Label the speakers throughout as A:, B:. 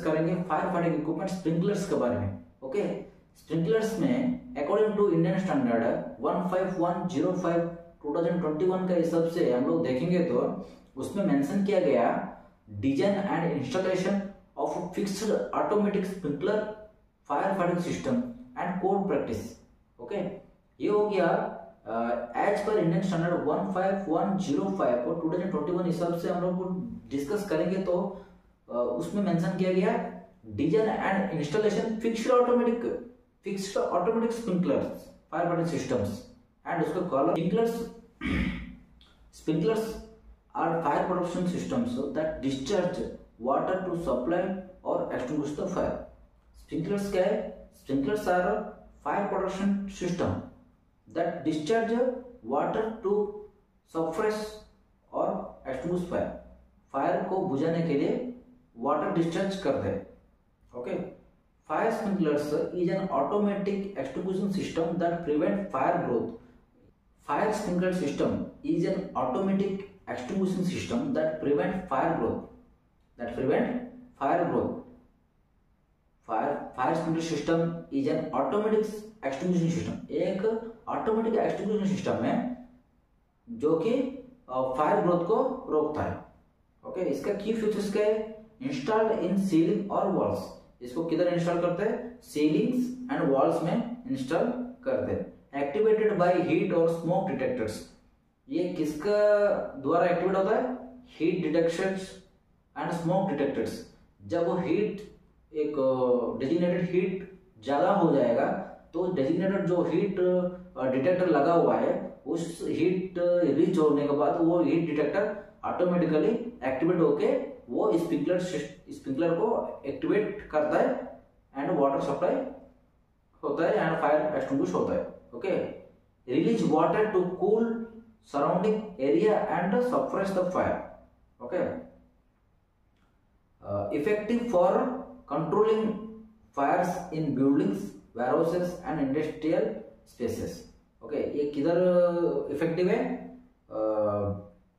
A: Discuss करेंगे fire fighting equipment sprinklers के बारे में। ओके, स्प्रिंकलर्स में अकॉर्डिंग टू इंडियन स्टैंडर्ड 15105 2021 का हिसाब से हम लोग देखेंगे तो उसमें मेंशन किया गया design and installation of fixed automatic sprinkler fire fighting system and code practice. Okay, ये हो गया एज पर इंडियन स्टैंडर्ड 15105 और 2021 हिसाब से हम लोग डिस्कस करेंगे तो उसमें मेंशन किया गया design and installation fixed automatic sprinklers fire fighting systems and उसका collar sprinklers are fire protection systems that discharge water to supply और एक्सटिंग्विश द फायर। स्प्रिंकलर्स क्या है? Sprinklers are fire protection system that discharge water to suppress और extinguish fire. Fire को बुझाने के लिए water discharge करते हैं। Okay, fire sprinklers is an automatic extinguishion system that prevent fire growth. Fire sprinkler system is an automatic extinguishing system that prevent fire growth. Fire sprinkler system is an automatic extinguishing system. एक automatic extinguishion system है जो कि fire growth को रोकता है। Okay, इसका की features क्या है? इंस्टॉल्ड इन सीलिंग और वॉल्स। इसको किधर इंस्टॉल करते हैं? सीलिंग्स एंड वॉल्स में इंस्टॉल करते हैं। एक्टिवेटेड बाय हीट और स्मोक डिटेक्टर्स। ये किसका द्वारा एक्टिवेट होता है? Heat detectors and smoke detectors. जब वो हीट एक डेजिग्नेटेड हीट ज्यादा हो जाएगा तो डेजिग्नेटेड जो हीट डिटेक्टर लगा हुआ है उस हीट रीच होने के बाद वो हीट डिटेक्टर ऑटोमेटिकली एक्टिवेट होके वो स्प्रिंकलर को एक्टिवेट करता है एंड वाटर सप्लाई होता है एंड फायर एक्सटिंग्विश होता है। Okay, release water to cool surrounding area and suppress the fire. Okay, effective for controlling fires in buildings, warehouses and industrial spaces. Okay, ये किधर effective है?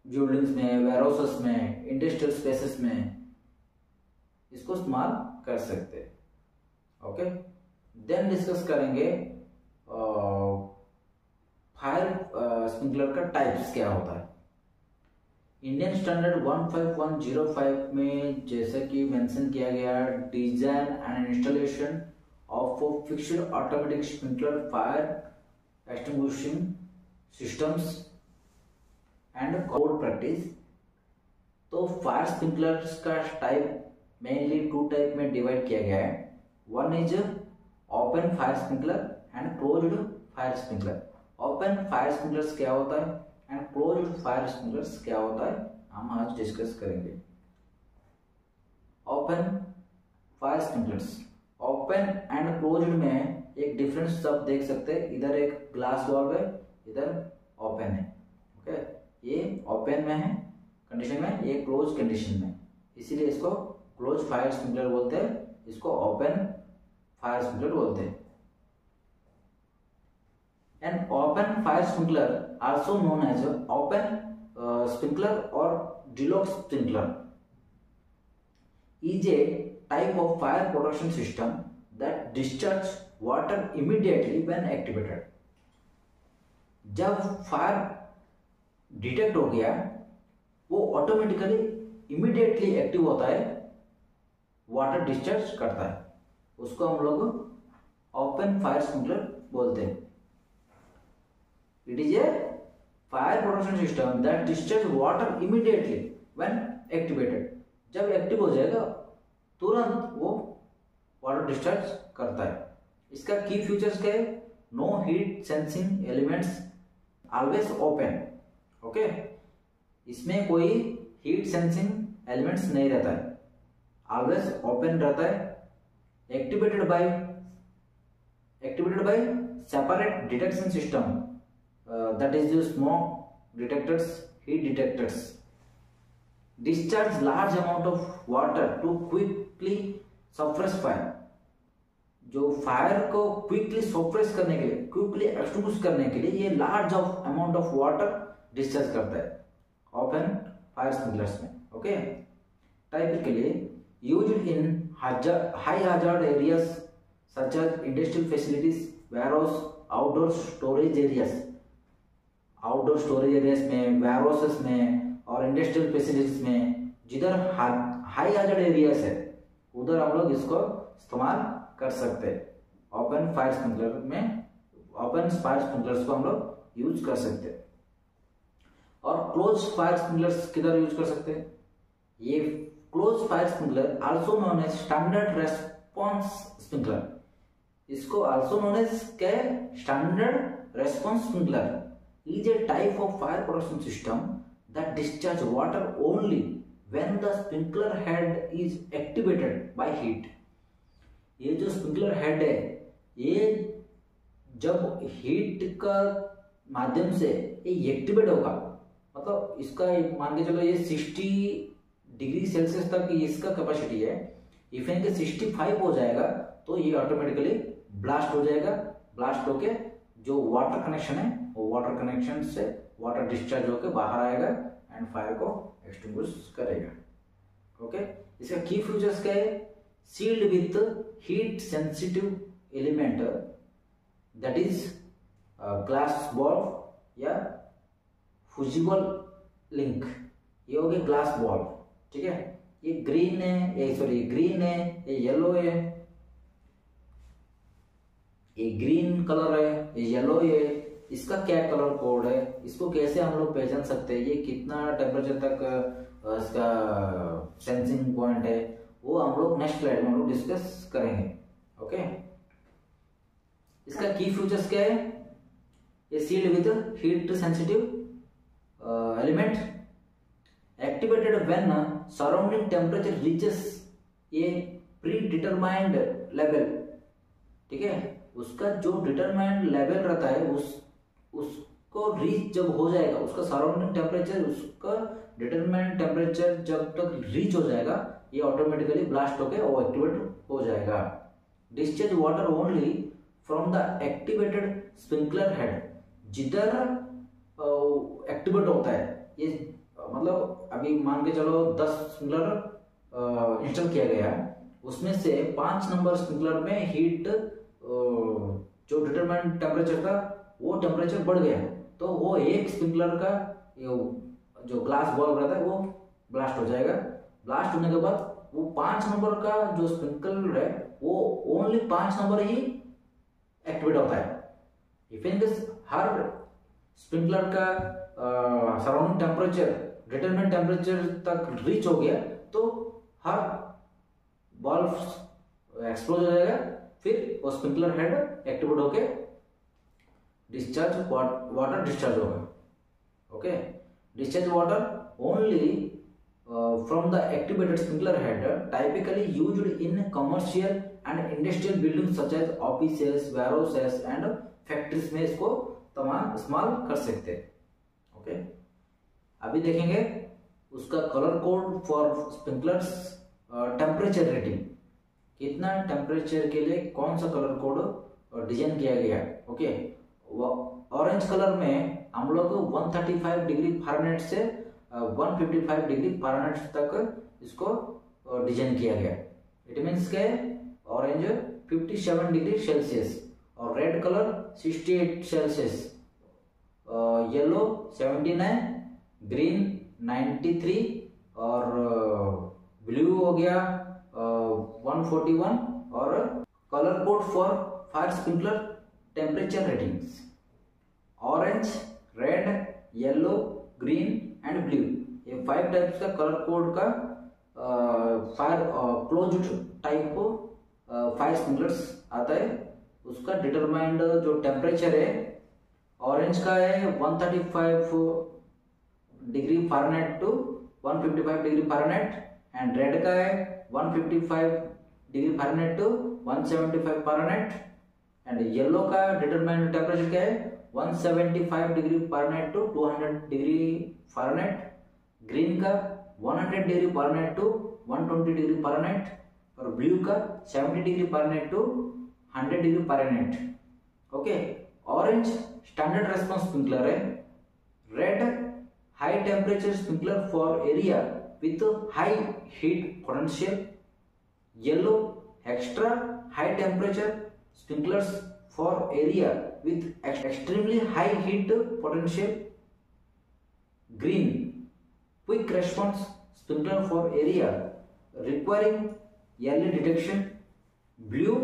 A: Buildings में, warehouses में, industrial spaces में इसको इस्तेमाल कर सकते हैं। ओके, देन डिस्कस करेंगे फायर स्प्रिंकलर का टाइप्स क्या होता है। इंडियन स्टैंडर्ड 15105 में जैसे कि मेंशन किया गया design and installation of fixed automatic sprinkler fire extinguishing systems and code practice. तो फायर स्प्रिंकलर्स का टाइप मेनली 2 टाइप में डिवाइड किया गया है। One is open fire sprinkler and closed fire sprinkler. Open fire sprinklers क्या होता है and closed fire sprinklers क्या होता है हम आज डिस्कस करेंगे। Open fire sprinklers, open and closed में एक डिफरेंस आप देख सकते हैं। इधर एक ग्लास वाल्व है, इधर ओपन है। ओके, ये ओपन में है कंडीशन में, ये क्लोज कंडीशन में, इसीलिए इसको क्लोज फायर स्प्रिंकलर बोलते हैं, इसको ओपन फायर स्प्रिंकलर बोलते हैं। An open fire sprinkler, also known as open sprinkler or deluxe sprinkler, is a type of fire protection system that discharges water immediately when activated. जब fire detect हो गया वो automatically immediately active होता है, water discharge करता है, उसको हम लोग ओपन फायर स्प्रिंकलर बोलते हैं। It is a fire protection system that discharges water immediately when activated. जब एक्टिव हो जाएगा तुरंत वो वाटर डिस्चार्ज करता है। इसका की फीचर्स क्या है? No heat sensing elements, always open. Okay, इसमें कोई हीट सेंसिंग एलिमेंट्स नहीं रहता है, ऑलवेज ओपन रहता है। Activated by separate detection system, that is the smoke detectors, heat detectors. Discharge large amount of water to quickly suppress fire. जो fire को quickly suppress करने के लिए, क्विकली एक्सटिंग्विश करने के लिए ये large of amount of water discharge करता है ओपन फायर स्प्रिंकलर्स में। Okay, typically used in high hazard areas such as industrial facilities, warehouse, outdoor storage areas में, warehouses में और इंडस्ट्रियल फैसिलिटीज में जिधर हाई हाजर्ड एरियाज है उधर हम लोग इसको इस्तेमाल कर सकते हैं। ओपन फायर स्प्रिंकलर्स को हम लोग यूज कर सकते हैं। और क्लोज फायर स्प्रिंकलर्स किधर यूज कर सकते हैं? ये close fire sprinkler also known as standard response sprinkler, इसको also known as standard response sprinkler is a type of fire protection system that discharge water only when the sprinkler head is activated by heat। ये जो sprinkler head है ये जब heat का माध्यम से ये एक्टिवेट होगा, मतलब इसका मान के चलो ये 60 डिग्री सेल्सियस तक इसका कैपेसिटी है, इफ इनके 65 हो जाएगा तो ये ऑटोमेटिकली ब्लास्ट हो जाएगा। ब्लास्ट होके जो वाटर कनेक्शन है वो वाटर कनेक्शन से वाटर डिस्चार्ज होकर बाहर आएगा एंड फायर को एक्सटिंग्विश करेगा। ओके, इसका की फीचर्स क्या है? Sealed with heat sensitive element that is glass bulb या फ्यूजिबल लिंक, ये हो गया ग्लास बॉल्व। ठीक है, ये ग्रीन है, ये येलो है, ये ग्रीन कलर है, ये येलो है। इसका क्या कलर कोड है, इसको कैसे हम लोग पहचान सकते हैं, ये कितना टेम्परेचर तक इसका सेंसिंग पॉइंट है, वो हम लोग नेक्स्ट स्लाइड में हम लोग डिस्कस करेंगे। ओके, इसका की फीचर्स क्या है? ये sealed with heat sensitive element activated when surrounding temperature reaches ये प्री डिटरमाइंड लेवल। ठीक है, उसका जो डिटरमाइंड लेवल रहता है उसको रीच जब हो जाएगा, उसका सराउंडिंग टेम्परेचर, उसका डिटरमाइंड टेम्परेचर जब तक रीच हो जाएगा ये ऑटोमेटिकली ब्लास्ट होकर वो एक्टिवेट हो जाएगा। Discharge water only from the activated sprinkler head, जिधर एक्टिवेट होता है ये, मतलब अभी मान के चलो 10 स्प्रिंकलर इंस्टॉल किया गया, उसमें से 5 नंबर स्प्रिंकलर में हीट जो डिटरमाइंड टेम्परेचर था वो टेम्परेचर बढ़ गया, तो वो एक स्प्रिंकलर का जो ग्लास बॉल्ब रहता है वो ब्लास्ट हो जाएगा। ब्लास्ट होने के बाद वो 5 नंबर का जो स्प्रिंकलर है वो ओनली 5 नंबर ही एक्टिवेट होता है। If in this her sprinkler का सराउंडिंग टेम्परेचर डिटरमाइंड टेम्परेचर तक रीच हो गया तो हर बॉल्ब एक्सप्लोज हो जाएगा, फिर वो स्प्रिंकलर हेड एक्टिवेट होके डिस्चार्ज वाटर डिस्चार्ज होगा। Okay, discharge water only from the activated sprinkler head typically used in commercial and industrial building such as offices, warehouses and factories में इसको तमाम इस्तेमाल कर सकते हैं। ओके, अभी देखेंगे उसका colour code for sprinklers temperature rating, कितना टेम्परेचर के लिए कौन सा कलर कोड डिजाइन किया गया है। ओके, ऑरेंज कलर में हम लोग 135 डिग्री फारेनहाइट से 155 डिग्री फारेनहाइट तक इसको डिजाइन किया गया। इट मीन्स के ऑरेंज 57 डिग्री सेल्सियस और red colour 68 Celsius, yellow 79, green 93 और ब्लू हो गया 141 और colour code for fire sprinkler temperature ratings orange, red, yellow, green and blue, ये 5 टाइप्स का कलर कोड का fire closed type fire sprinklers आता है। उसका डिटरमाइंड जो टेम्परेचर है ऑरेंज का है 135 degree Fahrenheit to 155 degree Fahrenheit and red का है 155 degree Fahrenheit to 175 Fahrenheit and yellow का डिटरमाइंड टेम्परेचर क्या है 175 degree Fahrenheit to 200 degree Fahrenheit, green का 100 degree Fahrenheit to 120 degree Fahrenheit और ब्लू का 70 degree Fahrenheit to 100 degree Fahrenheit. Okay, orange standard response sprinkler है, red high temperature sprinkler for area with high heat potential yellow extra high temperature sprinklers for area with extremely high heat potential, green quick response sprinkler for area requiring early detection, blue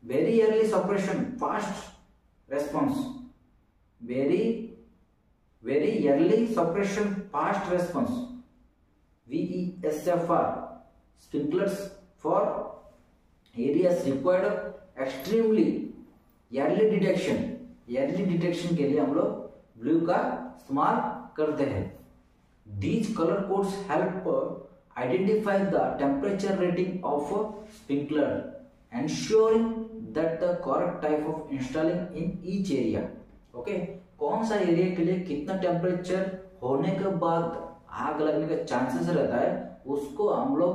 A: very early suppression fast response, very early suppression fast response, VESFR sprinklers for areas required extremely early detection, early detection के लिए हम लोग blue का इस्तेमाल करते हैं। These color codes help identify the temperature rating of a sprinkler, ensuring that the correct type of installing in each area. Okay, कौन सा एरिया के लिए कितना टेम्परेचर होने के बाद आग लगने का चांसेस रहता है उसको हम लोग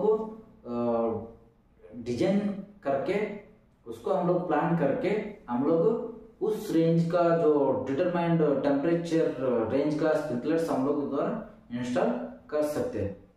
A: डिजाइन करके, उसको हम लोग प्लान करके हम लोग उस रेंज का जो डिटरमाइंड टेम्परेचर रेंज का स्प्रिंकलर्स हम लोग द्वारा इंस्टॉल कर सकते हैं।